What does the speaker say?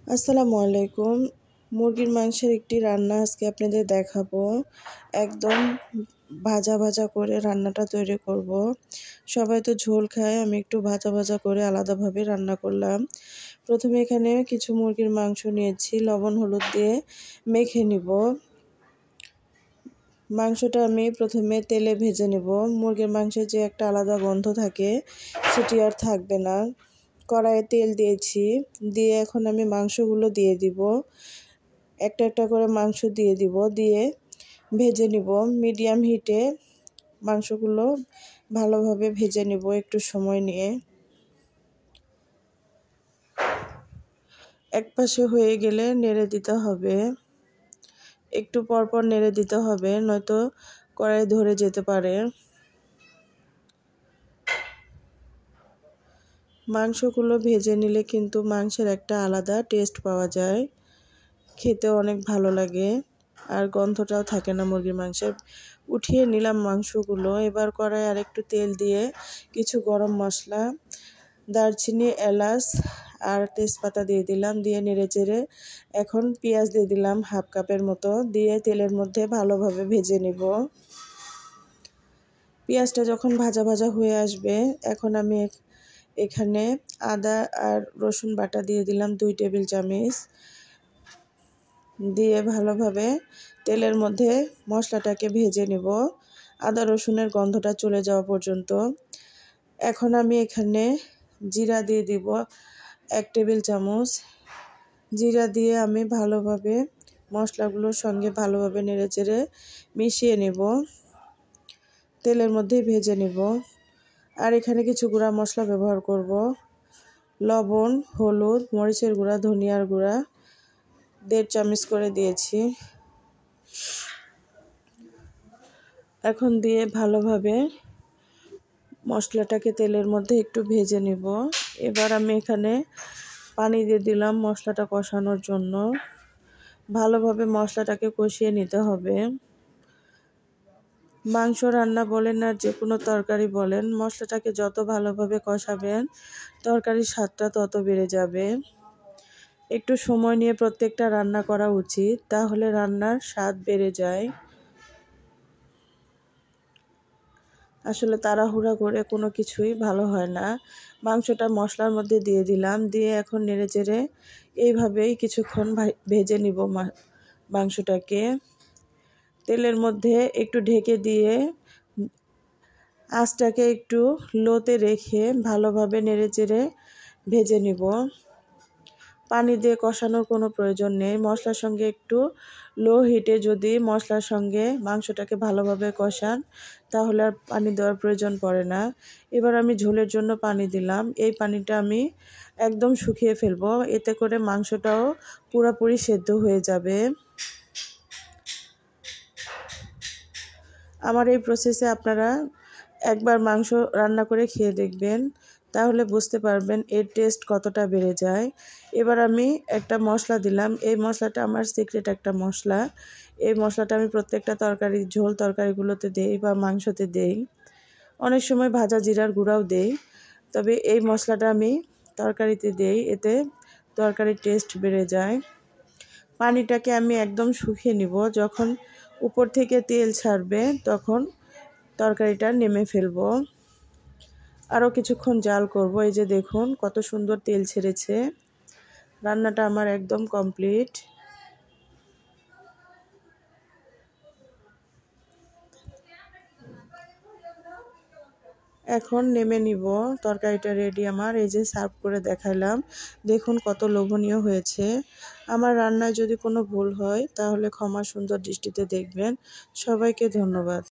আসসালামু আলাইকুম। মুরগির মাংসের একটি রান্না আজকে আপনাদের দেখাবো। একদম ভাজা ভাজা করে রান্নাটা তৈরি করব। সবাই তো ঝোল খায়, আমি একটু ভাজা ভাজা করে আলাদাভাবে রান্না করলাম। প্রথমে এখানে কিছু মুরগির মাংস নিয়েছি, লবণ হলুদ দিয়ে মেখে নিব। মাংসটা আমি প্রথমে তেলে ভেজে নেব। মুরগির মাংসের যে একটা আলাদা গন্ধ থাকে সেটি আর থাকবে না। কড়াইয়ে তেল দিয়েছি, দিয়ে এখন আমি মাংসগুলো দিয়ে দিব। একটা একটা করে মাংস দিয়ে দিব, দিয়ে ভেজে নিব। মিডিয়াম হিটে মাংসগুলো ভালোভাবে ভেজে নিব একটু সময় নিয়ে। এক পাশে হয়ে গেলে নেড়ে দিতে হবে, একটু পরপর নেড়ে দিতে হবে, নয়তো কড়াই ধরে যেতে পারে। মাংসগুলো ভেজে নিলে কিন্তু মাংসের একটা আলাদা টেস্ট পাওয়া যায়, খেতে অনেক ভালো লাগে, আর গন্ধটাও থাকে না মুরগির মাংসের। উঠিয়ে নিলাম মাংসগুলো। এবার কড়াইয়ে আর একটু তেল দিয়ে কিছু গরম মশলা, দারচিনি, এলাচ আর তেজপাতা দিয়ে দিলাম, দিয়ে নেড়ে চেড়ে এখন পেঁয়াজ দিয়ে দিলাম হাফ কাপের মতো, দিয়ে তেলের মধ্যে ভালোভাবে ভেজে নেব। পেঁয়াজটা যখন ভাজা ভাজা হয়ে আসবে, এখন আমি এখানে আদা আর রসুন বাটা দিয়ে দিলাম 2 টেবিল চামচ, দিয়ে ভালোভাবে তেলের মধ্যে মশলাটাকে ভেজে নেব আদা রসুনের গন্ধটা চলে যাওয়া পর্যন্ত। এখন আমি এখানে জিরা দিয়ে দিব 1 টেবিল চামচ। জিরা দিয়ে আমি ভালোভাবে মশলাগুলোর সঙ্গে ভালোভাবে নেড়েচেড়ে মিশিয়ে নেব, তেলের মধ্যেই ভেজে নেব। আর এখানে কিছু গুঁড়া মশলা ব্যবহার করব, লবণ, হলুদ, মরিচের গুঁড়া, ধনিয়ার গুঁড়া 1.5 চামচ করে দিয়েছি। এখন দিয়ে ভালোভাবে মশলাটাকে তেলের মধ্যে একটু ভেজে নেব। এবার আমি এখানে পানি দিয়ে দিলাম মশলাটা কষানোর জন্য। ভালোভাবে মশলাটাকে কষিয়ে নিতে হবে। মাংস রান্না বলেন আর যে কোনো তরকারি বলেন, মশলাটাকে যত ভালোভাবে কষাবেন তরকারির স্বাদটা তত বেড়ে যাবে। একটু সময় নিয়ে প্রত্যেকটা রান্না করা উচিত, তাহলে রান্নার স্বাদ বেড়ে যায়। আসলে তাড়াহুড়া করে কোনো কিছুই ভালো হয় না। মাংসটা মশলার মধ্যে দিয়ে দিলাম, দিয়ে এখন নেড়েচেড়ে এইভাবেই কিছুক্ষণ ভেজে নিব মাংসটাকে। তেলের মধ্যে একটু ঢেকে দিয়ে আঁচটাকে একটু লোতে রেখে ভালোভাবে নেড়েচেড়ে ভেজে নিব। পানি দিয়ে কষানোর কোনো প্রয়োজন নেই। মশলার সঙ্গে একটু লো হিটে যদি মশলার সঙ্গে মাংসটাকে ভালোভাবে কষান, তাহলে আর পানি দেওয়ার প্রয়োজন পড়ে না। এবার আমি ঝোলের জন্য পানি দিলাম। এই পানিটা আমি একদম শুকিয়ে ফেলবো, এতে করে মাংসটাও পুরোপুরি সেদ্ধ হয়ে যাবে। আমার এই প্রসেসে আপনারা একবার মাংস রান্না করে খেয়ে দেখবেন, তাহলে বুঝতে পারবেন এর টেস্ট কতটা বেড়ে যায়। এবার আমি একটা মশলা দিলাম। এই মশলাটা আমার সিক্রেট একটা মশলা। এই মশলাটা আমি প্রত্যেকটা তরকারি, ঝোল তরকারিগুলোতে দেই বা মাংসতে দেই। অনেক সময় ভাজা জিরার গুঁড়াও দেই, তবে এই মশলাটা আমি তরকারিতে দেই, এতে তরকারির টেস্ট বেড়ে যায়। পানিটাকে আমি একদম শুকিয়ে নিব। যখন উপর থেকে তেল ছাড়বে তখন তরকারিটা নেমে ফেলবো। আরও কিছুক্ষণ জাল করব। এই যে দেখুন কত সুন্দর তেল ছেড়েছে। রান্নাটা আমার একদম কমপ্লিট। এখন নেমে নিব। তরকারিটা রেডি আমার। এই যে সার্ভ করে দেখাইলাম, দেখুন কত লোভনীয় হয়েছে। আমার রান্নায় যদি কোনো ভুল হয় তাহলে ক্ষমা সুন্দর দৃষ্টিতে দেখবেন। সবাইকে ধন্যবাদ।